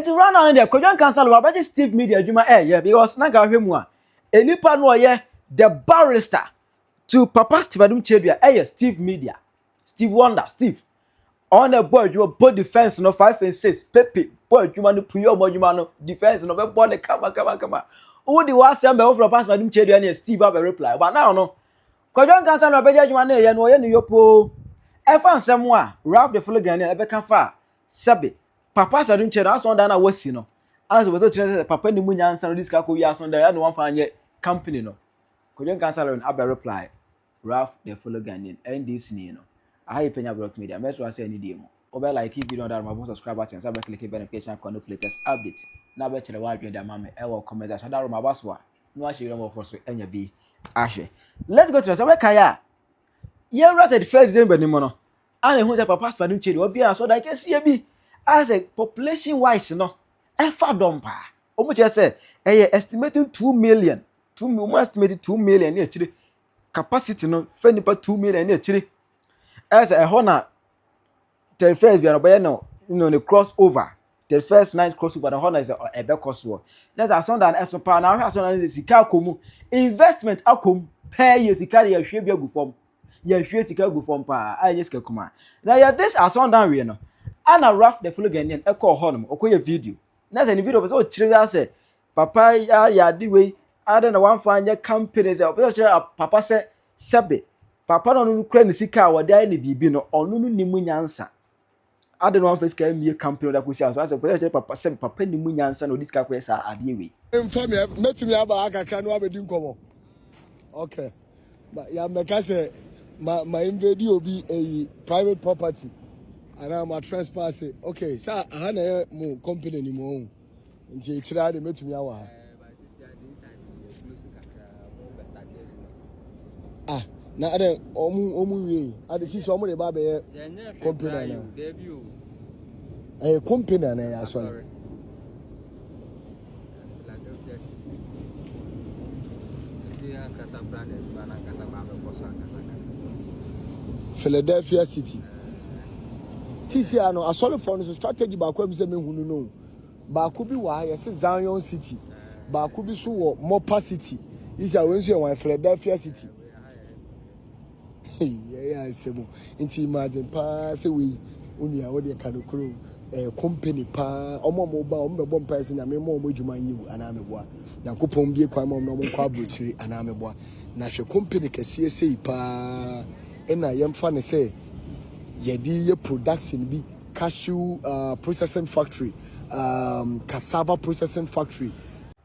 to run on there, Kwadwo Nkansah Lilwin, but Steve Media, you might yeah, because Naga Hemua, a nipa no yeah, the barrister to Papa Adom Kyei Duah, Steve Media, Steve Wonder, Steve. On the board, you put defense no 5 and 6, Pepe, boy, you want to put your money, defense no board, come on. Who the was some over Papa Adom Kyei Duah and Steve have a reply, but now no. Kwadwo Nkansah Lilwin, you want to know, you po. I found someone, Ralph DeFellow Ghanaian, I can far, Sabi. Papa Adom Kyei Duah, one that was, you know. As with the Papa ni Munyan, and this Kaku Yas on the other one for your company, no. Kwadwo Nkansah Lilwin, I reply, Ralph DeFellow Ghanaian, and this, you know. I Penyah Block Media. Metro say any demo. Over like if you don't have my subscribe button, click the notification icon of latest update. Now bet you why you da mama. I will comment that. Shada my baswa. No actually no more for so any be. Ashe. Let's go to the Sabe Kaya. You rated first day by Nimono. And who's a Papa Adom Kyei Duah be as what I can see be as a population wise, no. Dompa. Almost just said estimating 2 million. Estimated 2 million actually. Capacity no fend about 2 million actually. As a honor, the first be no, the crossover. The first night crossover, the honor is a back crossover. That's a son that as a power now has on the Sikakumu investment outcome pay years. Sikari, you should be a good form. You should take a good form. I just come on. Now, this as son down, you know. Anna Ralph DeFellow Ghanaian, a call home, or a video. That's any video of all children. Say, Papa, ya, the way I don't know one find your companies. Papa said, Sabi. Papa no nkura ne sika wa dai ne bibi no onu no nimu nyansa ade no one can be a company that could say as papa say papa nimu nyansa no disika ko esa ade we metumi aba akaka no abedi nkomo okay but ya meka say my invade obi a private property and I'm a trespass okay sir aha na mo company ni mo nti kira de metumi awa ah na ade omu we ade sisi omu de ba be company na company na ya so Philadelphia City sisi ano asole for no strategy ba kwa mse mehunu no ba ku bi wa ya se Zion City ba ku bi so wo Mopa City isi awensu ya wan Philadelphia City. Yeah, semo. Inti imagine pa say we unia wo de kanokro company pa omo ba omo be mpa na me mo dwuma nyiwu ana meboa yankopon bie kwan mo no kwa brochiri ana meboa na hwe company kase sei pa ena yemfa ne say yedi ye production bi cashew processing factory cassava processing factory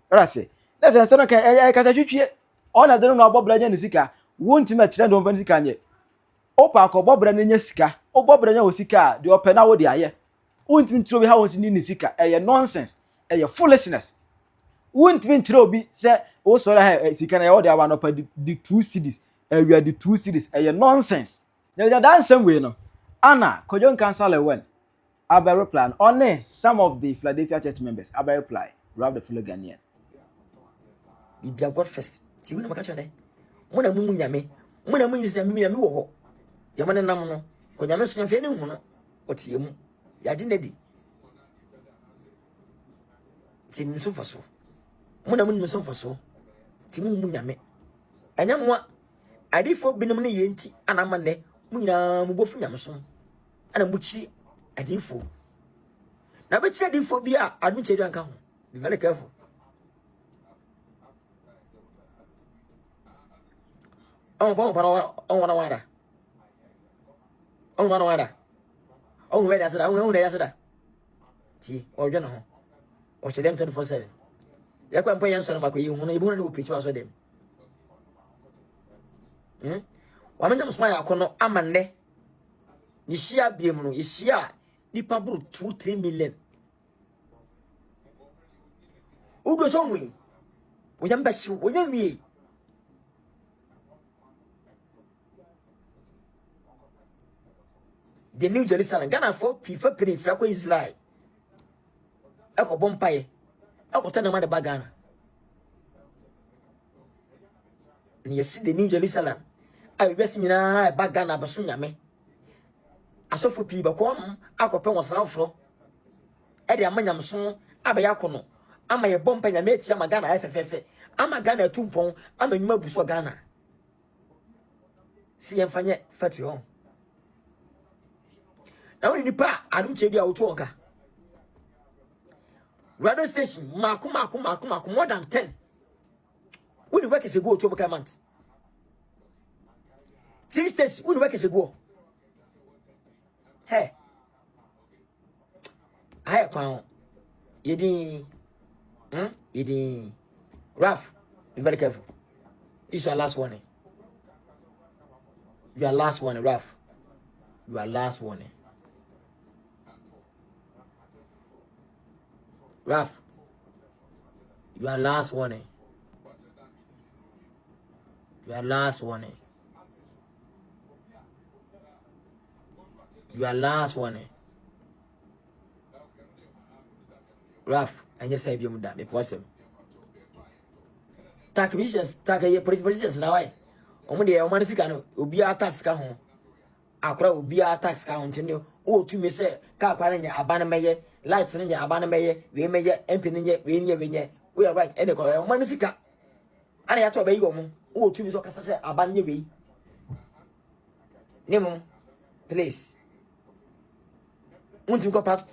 rase let's say no ka kasa twitwie ona de no abobra nya ne sika wonti ma kire ndo mfa sika nye opa akobobra nya sika obobra nya osika de opa na wo de aye wonti ntiro bi ha wonti ni sika nonsense foolishness wonti ntiro bi se wo so ha sika na wo de aba no pa the 2 cities we are the 2 cities nonsense na that same way no ana Kwadwo Nkansah Lilwin aba reply on some of the Philadelphia church members aba reply Ralph DeFellow Ghanaian be God first ti we na maka chade mo na mumu nyame mo na munyi se nyame wo ho ye mo na nam no ko nyame so nyame ne hu no otie mu ya de nadi ti mu so faso mo na munyi so faso ti mu nyame anya mo adifo binom ne ye nti anamane mo nyina mo bofu nyame so ana mo chi adifo na be chi adifo bi a Adom Kyei Duah nka ho be very careful. Oh, wana wada. Oh, where that's that. See, or you know, or say them 24/7. Ya kwa mpoya nsona makwe yu hono ibu na pitch waso dem. Wamenya musmaya akono amande. Yishia biem no, yishia nipa buru 2-3 million. Ugo so nwi. Oyamba shi, oyami. The New Jerusalem, Ghana for prefer penny frako Israel. Eko bompaye. Eko tana mada bagana. And you see the New Jerusalem. I be see na bagana basu nyame. Aso for people come, ako pe won sanfro. E de amanyam so abaya kono ama ye bom Penyah meti ama Ghana FFF ama Ghana tumpon ama nyuma buso Ghana si yemfanye fatu hon na woni nipa Adom Kyei Duah wotu onka radio station mako more than 10 when you work as a go to a month TV station when you work as a go hey I found yedi Ralph, be very careful. This is your last warning. Your last warning, Ralph. Your last warning. Ralph. Your last warning. Your last warning. Your last warning. Ralph, I just say you muda me possum. Tak missions, tak a positions now. Omo de o sika no obi attacks ka ho. Akora obi attacks ka ho ntene o tu me say ka kwara nya abana meye, light nya abana meye, we meye, MP nya we nya. We are right. Ene ko o sika. Ana ya to be yi omo. O tu me so kasa say abana nya we. Nemo, please. Unti ko plat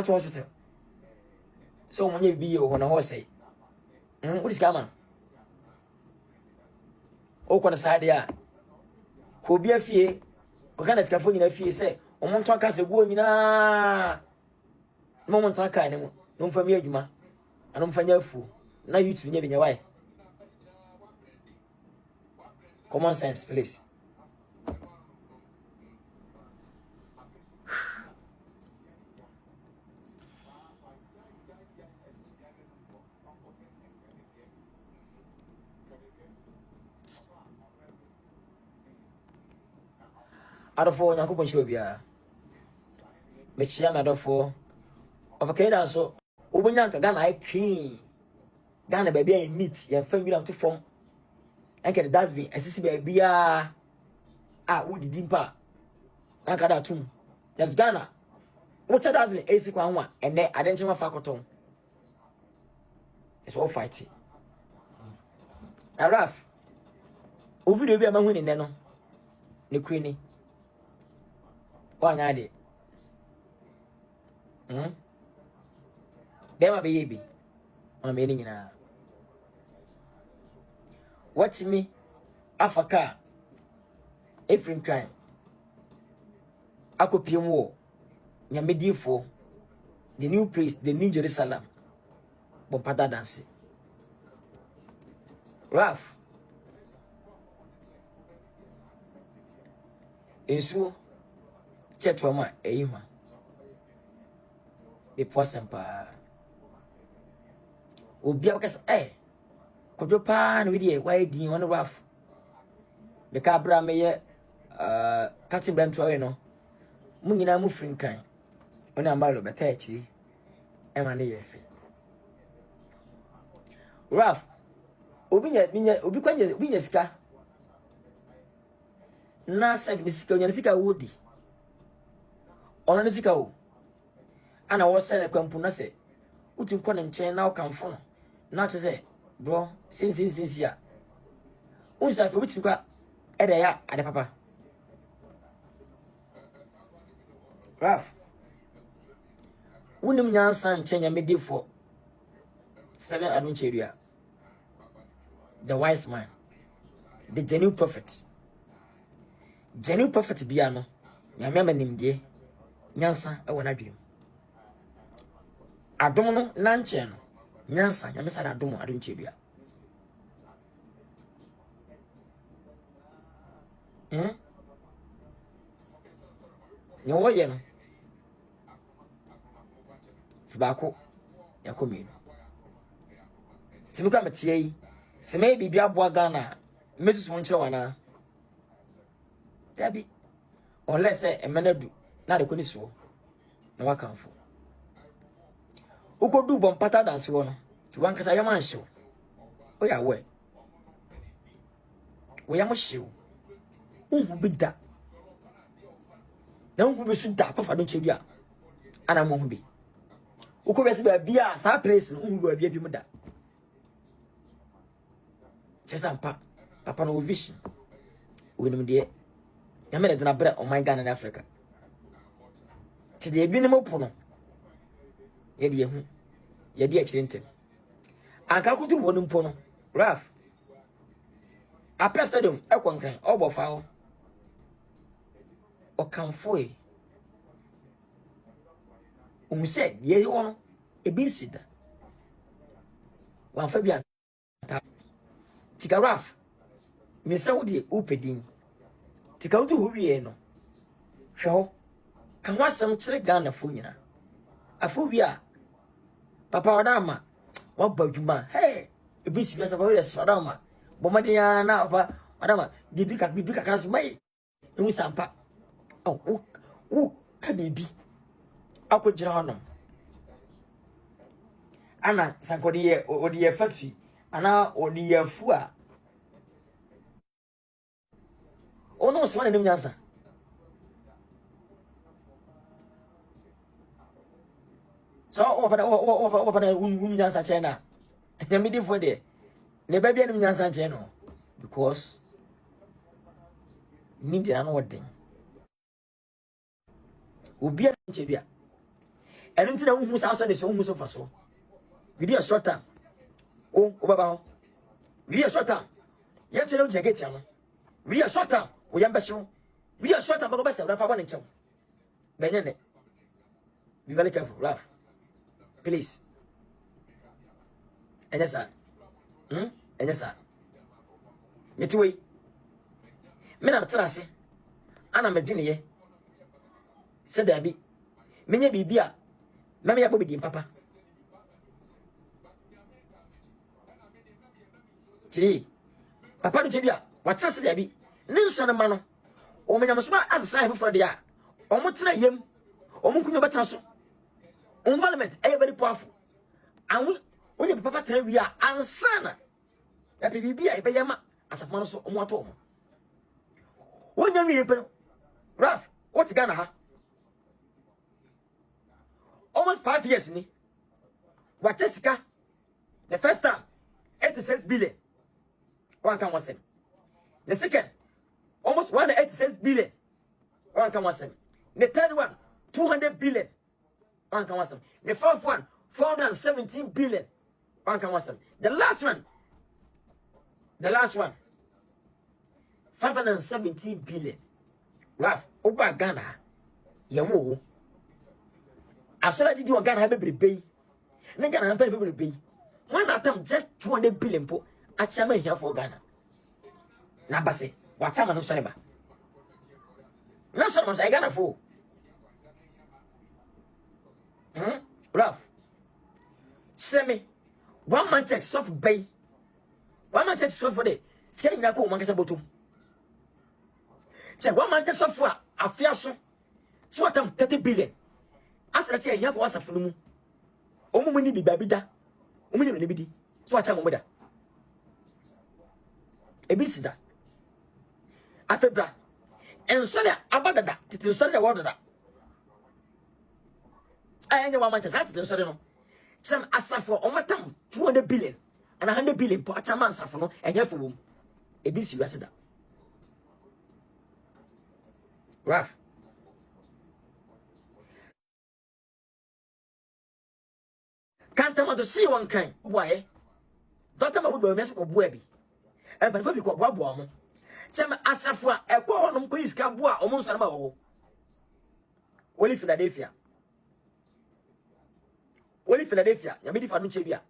hospital. So many be on a horse say. What is coming? Oh, what a side ya. Who be a fee? Kokana scaffolding a fee say, O Montancas a woman. Moment I can't. No for me, Juma. I don't find your fool. Now you to never your wife. Common sense, please. Adofo Nyankopon show bia me chia me adofo of Canada so obunyanka Ghana ai twi Ghana baby ai neat ya family am to form enke the dustbin asisi baby a wudi dimpa anka da tum that's Ghana what dustbin esi kwa nwa ene adenchema fa koton it's all fighting Ralph o video bi amahu ni ne no ne kwini Wanya de. Bema be yebi. On me ni nyina. Watch me Africa. Efrim crime. Akopiem wo. Nyamedifo. The new priest, the new Jerusalem. Bompada dance. Ralph. Ensu Chetroma, Ehima. The possum pa. Ubiakas, Kwadwo pan with ye, why do you want to Ralph? The cabra may cutting them to no. Mungina muffin kind. When I'm about but actually, Emma Ralph, Ubiquanya ska. Nasa Sika Woody. Onanisika o ana wo sene kwampu na se uti nkọ na nche na okamfo no na che se bro sinsi ya unsa fe uti nkwa ede ya ade papa Ralph unim nyansa nche nya medifo Stephen Adom Kyei Duah the wise man the genuine prophet bia no nyame manimde nyansa e wona dwem adom no nanche no nyansa nyame sa Adom Kyei Duah nyo ye no fibako yakomi timuka metie yi se me bibia aboa Ghana mesusu nche wana tabi unless emenadu na de koniso na wakamfo ukodu bompata dance wo no ti wankasa yama nhyew o ya we yam hyew unhu bida na unhu be su da papa Adom Kyei Duah ana mo hu bi uko besi ba bia sa place no ba bia bi mu da chesampa papa no vision wonum de ya me na bra o my Ghana na Africa ti de bi ne mo po no ye de hu ye de akire anka kutu mo no po no Ralph apestadium e kwankran obofa ho o kanfoi umse ye ono ebi sida wan fa bia ta tika Ralph me se wodi upedin tika wodi ho wie no hwo kan wasam kire Ghana fo nyina afo bia papa odama wabadwuma hey ebi sida sa ba we sodama bomadiya na papa odama bibi ka so mai ewu sampa oh ka bibi akojira honom ana sankodi odi factory ana odi afua ono so na nim nyansa so opada nyansa chena nyame di for de ne ba bia nim nyansa chena because ni di na no wodin obi a nche bia enu ntina hu sa so de so hu so fa so we dey short time o baba ho we dey short time ye tele je get ya we dey short time o yamba so we dey short time ba se da fa ba nche benye ne be very careful Ralph please enesa enesa yetiwe me na trase ana medwene ye se dabi menye bibia mama ya bobi papa ti papa no tebia watrase dabi ne nso na ma no o menya msoma asesa efo dia o motena yem o munkunyo betena so environment e very powerful and onye papa tena wi a ansana ya bibia e be yama asafo no so o mo ato mo wonya wi pe Ralph what Ghana ha almost 5 years ni what Jessica the first time 86 billion one can was the second almost 186 billion one can was the third one 200 billion one can was the fourth one 417 billion one can was the last one 517 billion Ralph oba Ghana yawo asora didi o Ghana ha bebrebe ne Ghana ha bebrebe when at time just 200 billion po achama here for Ghana na base watama no sore ba na sore mo say Ghana fo Ralph semi one man check soft bay one man check soft for the scaring na ko man kasa botum say one man check soft for afia so what time 30 billion asra ti ehia for wasafo mu omumu ni bibabi da omumu ni bidi so acha mo da ebisida afebra ensore abadada titi ensore da wodada anya wa mancha titi ensore no sam asafo omatam 200 billion and 100 billion po acha man asafo no ehia fo wom ebisi wasida Ralph kantama to see one kind why doctor ma wo mess ko boa bi e ba bi ko boa mo sem asafo a e ko honom ko iska boa o mo nsare ma wo woli Philadelphia ya me di fa no che bia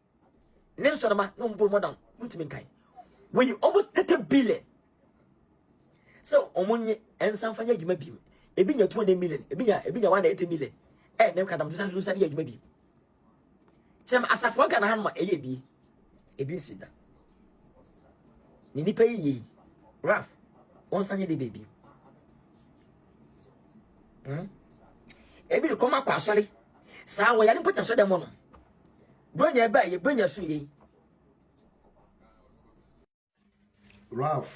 ne nsare ma no mbo modern ntimi kan we almost 30 billion so omonye ensan fanya adwuma bi ebi nya 200 million ebi nya 180 million ne kadam to san lu sari adwuma bi sem asafo Ghana han ma eye bi ebi sida ni nipa yi Ralph on sanye de baby ebi de koma kwa sori sa wo ya ni pota so de mo no bronya ba ye bronya su ye Ralph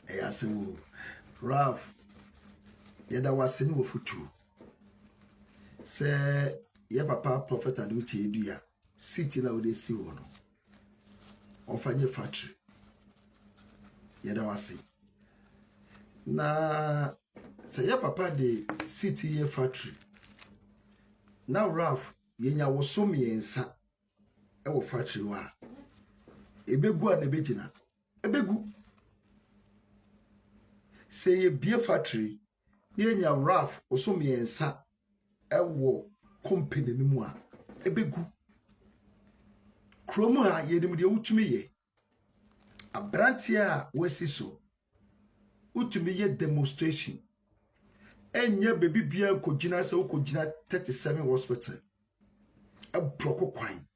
e asewu Ralph yeda waseni wo futu Say, your papa Prophet Adom Kyei Duah city na we see one. On fanye factory. Yeda wasi. Na say your papa de city ye factory. Now Ralph yenya woso miensa e wo factory wa. Ebegu a nebegina. Ebegu. Say ye be factory yenya Ralph woso miensa e wo company ni mu a ebegu. Kromo ha yenim de utumi ye. Abrantie a wesi so. Utumi ye demonstration. Enye baby bia kogina se ukogina 37 hospital. E broko kwan.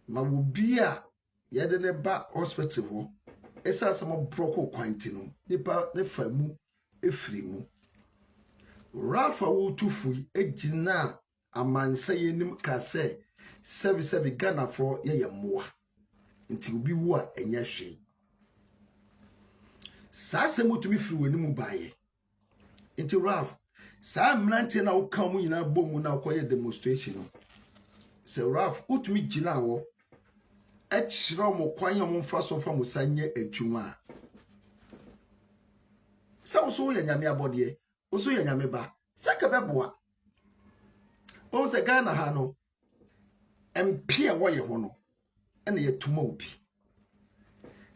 Ma wo bia yede ne ba hospital ho. Esa sama broko kwan ti no. Nipa ne famu efiri mu. Rafa wo tufui ejina amansa yenim ka se service Ghana for ye moa. Nti obi wo a enya hwe. Sa se motumi firi wani mu baaye. Nti Ralph, sa mlante na wo ka mu nyina bomu na akoye demonstration no. Se Ralph, utumi gina wo e kyerɛ mo kwan mo mfa so fa mo sanye adwuma. Sa wo so ye nyame abode, wo so ye nyame ba. Saka beboa. Wo se Ghana ha no empia wo ye ho no ene ye tuma obi.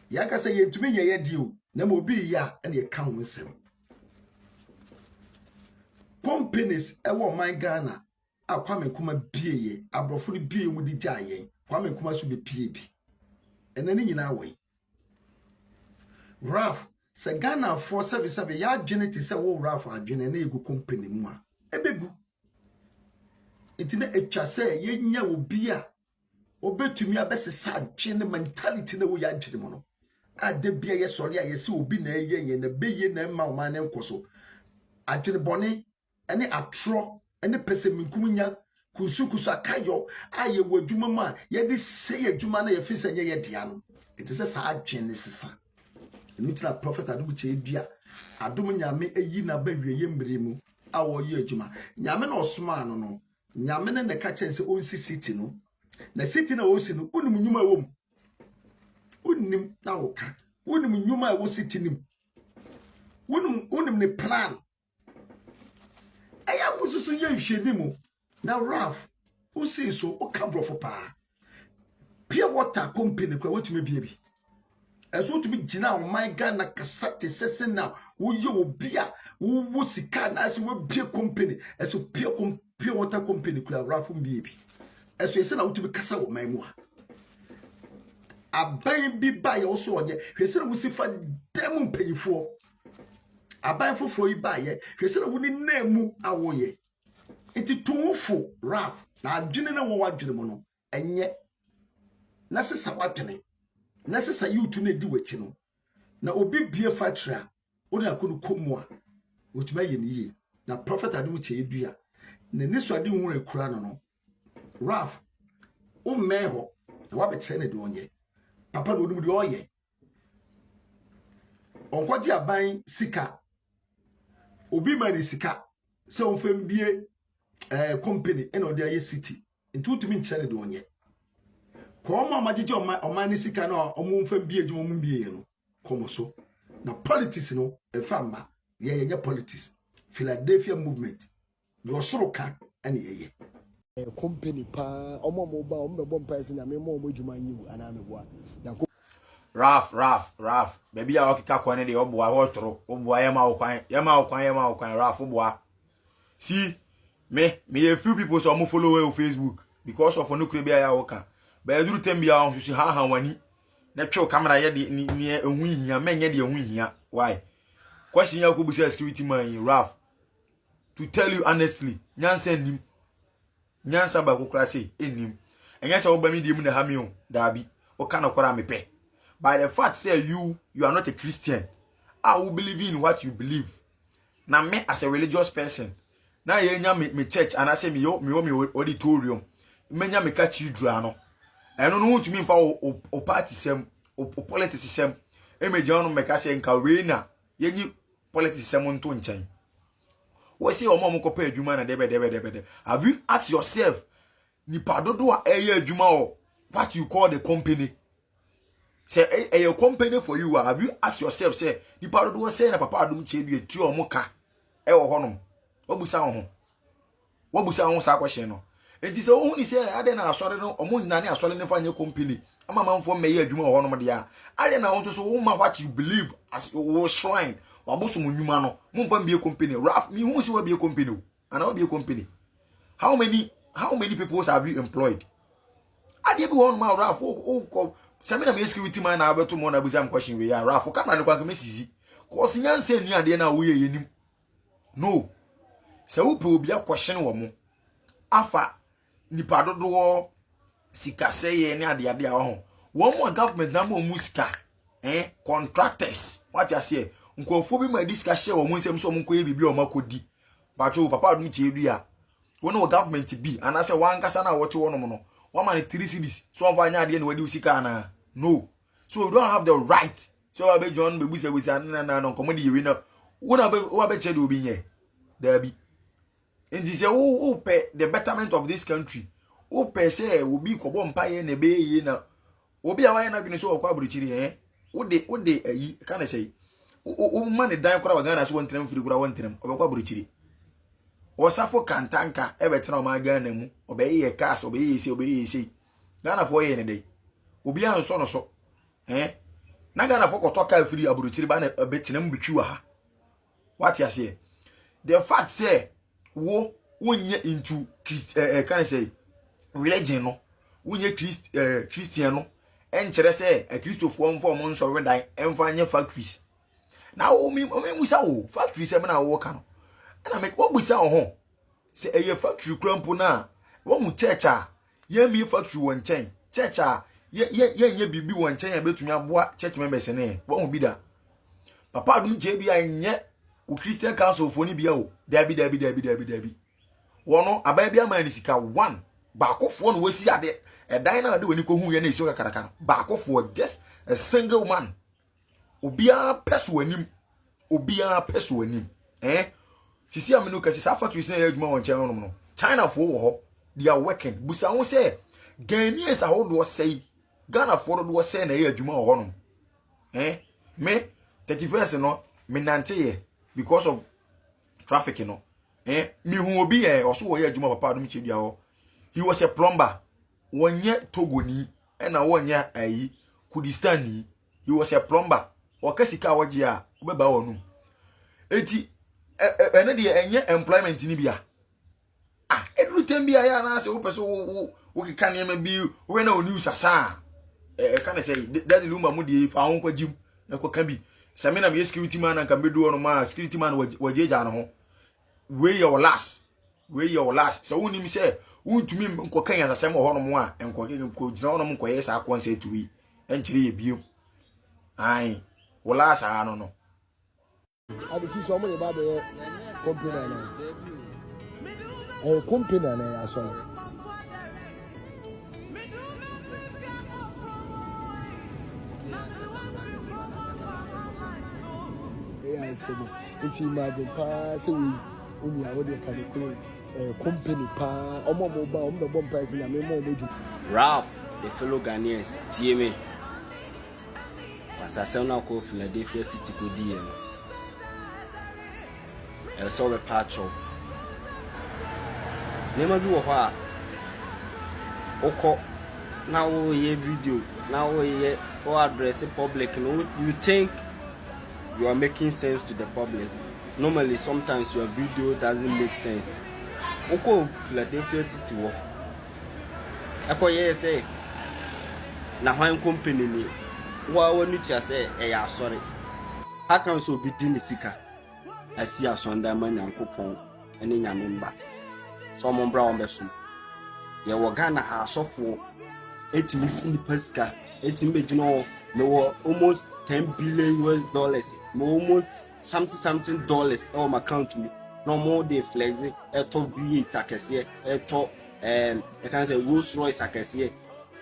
Ya ka se ye tumi ye di o na mo obi ya ene ye ka ho nsem. Companies ewo man Ghana a Kwame Nkrumah bieye abrofo no bieye mu di ayen Kwame Nkrumah so be pie bi ene ne nyina wo. Ralph se Ghana for service ya adwene ti se wo Ralph adwene na egu company mu a ebegu. Enti na etwa se ye nya obi a obetumi abesesa adwene mentality na wo ya adwene mo no ade bia ye sori a ye se obi na ye na beye na ma o ma ne nkoso adwene bone ene atro ene peseminkunya kusukusu akayo aye wadwuma ma ye de se adwuma na ye fi se ye dia no enti se sa adwene sesa emitira Prophet Adom Kyei Duah adom nyame eyi na ba wieye mbremu a wo ye adwuma nyame na osoma no no nyame ne ka chense onsi city no na city na osi no unim nyuma ewom unim na woka unim nyuma ewo city nim unim ne plan aya mususu ye hwenimu na Ralph usi so o kabrofo pa pure water company kwa wetumi biebi eso to be gina o my Ghana kasate sese na wo ye obi a wo sika na ase wo bie company eso pure water company kwa Ralph biebi eso ese na wo to be kasa wo man mu a aban bi ba ye so onye hwese na wo sifa dem mpanyifo aban foforo yi ba ye hwese na wo ni namu awoye enti tumfo Ralph na adwene na wo wadwene mo no enye na sesa wadwene na sesa yutu na di wachi no na obi bie factory a oni akono komu a wotuma ye ni na Prophet Adom Kyei Duah na ne so ade hu akura no Ralph o meho na wa be kire ne de onye papa no onum de oye onkwaji aban sika obi ma ni sika se on fam bie company ene ode aye city ntutumi nkire ne de onye ko ma magije oman ni sika na omo fam bie dwuma mu bie no komo so na politics no e famba ye politics Philadelphia movement yo soroka ene ye company pa omo ba omo be bom price na me mo adwuma nyiwu ana me boa na Ralph baby ya okika kwane de oboa wotoro oboa ye ma okwan Ralph oboa see me a few people so mo follow on Facebook because of no kure bia ya woka ba eduru tembia on susu ha wani na twe camera ye de ni ehun hia menye de ehun hia why question ya ko busa security man Ralph to tell you honestly nyansa ba kokra say enim enye se wo ba mi de mu na ha mi o dabi o kana kwara me pe by the fact say you are not a Christian. I will believe in what you believe. Now me as a religious person, now ye nya me church and I say me auditorium. Me nya me cathedral no. I don't know to me for o party sem o politics sem. E me jano me ka say nka we na ye nyi politics sem nto nchen. we say omo ko pay adwuma na debe. Have you asked yourself nipa dodo a eye adwuma o what you call the company? Say a company for you. Have you asked yourself say nipa dodo say na papa Adom Kyei Duah tu omo ka e wo honom. Wabusa ho sa question no. Enti se wo ni say ade na asore no omo nyane asore ne fa nye company. Ama manfo meye adwuma ho honom de ya. Ade na won so wo ma what you believe as wo shrine. Waboso mo nyuma no. Mo fa be company. Ralph me hu si wa be company. Ana wa be company. How many people have you employed? Ade bi won ma Ralph o Samina me security man na abeto mo na buza question we ya Ralph ka na de kwa ka mesisi. Ko se nyanse ni ade na wo ye yenim. No. Se wo pe obi a question wo mo. Afa nipa dodo sika seye ni ade a ho. Wo mo government na mo musika. Contractors. What you say? Nkofo bi ma disika share wo mo nsem so mo nkoye bibi o makodi. Pacho papa Adom Kyei Duah. When our government be and I say one kasana what you want no. One man 3 cities. So on vanya ade na wadi usika na. No. So we don't have the right. So I be John be busa na no komodi yewe na. Wona be che de obi nye. There be. And this who pay the betterment of this country. Who pay say obi kobo mpaye na be ye na. Obi awaye na bi no so okwa abrochiri Wo de ayi can I say. O man dan kora wa Ghana so won trem firi kora won trem. Obekwa abrochiri. Osafo kantanka ebetena o ma Ghana mu obeye cars obeye ese Ghana fo ye ne dey obi an so no so na Ghana fo kotoka free aburuchiri ba na betena mu bitwi wa ha what you say the fact say wo wonye into can I say religion no wonye Christian no enchere say a Christopher mfo mo nso redan emfa nye factories na o mi musa wo factories e na wo ka no and I make what we say ho say a factory crampo na wo mu church a ye mi factory won chen church a ye bibi won chen ya betumi aboa church members ne wo hu bi da papa Adom Kyei Duah nye o Christian council for ni bia o dabi wono abai bia man sika 1 baakofo no wasi ade edan na ade woni ko hu ye na iso kakaraka baakofo just a single man obia peso anim sisi amenu kasi sa factory say adwuma won chen no China fo wo ho they are working busa won say Ghanaians a ho do say Ghana fo do say na adwuma wo ho no me 31st no me nante ye because of traffic no me hu obi oso wo ye adwuma papa Adom Kyei Duah ho he was a plumber wonye Togoni na wonye ayi Kurdistan he was a plumber wakasika waje a obeba wonu eti ene de enye employment ni bia edru tembia ya na se wo pese wo kika ne ma bi we na news asa can I say that the lumba mu de fa won kwajim na ko kan bi samina me security man na kan be do no ma security man wajeja no ho we your last so woni mi say wontumi nko kan ya asem ho no mo a enko gina no mo nko yesa concert wi enchire ye biom ai wo last no I see so many about the company now. A company now, as well. Yeah, I said, it's imagine, pass away. Only I would have company, pa, or more mobile, the bomb price in a memo. Ralph DeFellow Ghanaian, TMA. As I sell now call Philadelphia City Codian. I saw a patch of never do a while. Oko now ye video now ye address the public. You think you are making sense to the public. Normally, sometimes your video doesn't make sense. Oko Philadelphia City walk. Eko ye say na one company ni. Wa wonu tia say eh sorry. How can so be din the sika? I see a Sunday man Yankopon and in Yamimba. Some brown vessel. Ya Wagana has so for 8 minutes in the pesca, 18 million, no almost $10 billion, almost something dollars on my country. No more they flexing, a top V Takasi, a top I can't say Rolls Royce Takasi.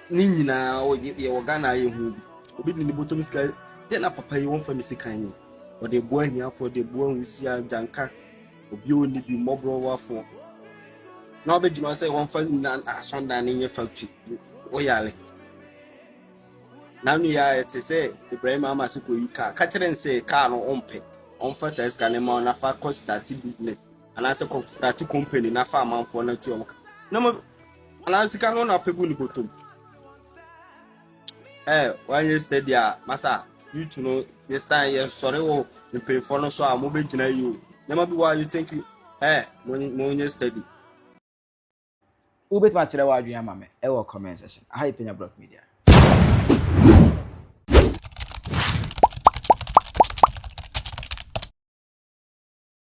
Nina or Wagana, who be in the bottom sky, then a papa you want for Missy Kanye. Or the boy here for the boy we see a janka. obi oni bi mobro wafo na obejima say won fa na asonda na nye factory oyale na nu ya ete say Ibrahim Amasiko yika ka kire nse car no ompe onfa say ska ne ma na fa cost start business ana say start company na fa amanfo na tuo na mo ana sika no na pegu ni botom wanye steady a masa you to know this time yes sorry wo the pay for no so am be gina you never be why you think mo steady ubet ma chere wa adwen ama me e wo comment section aha Penyah Block Media.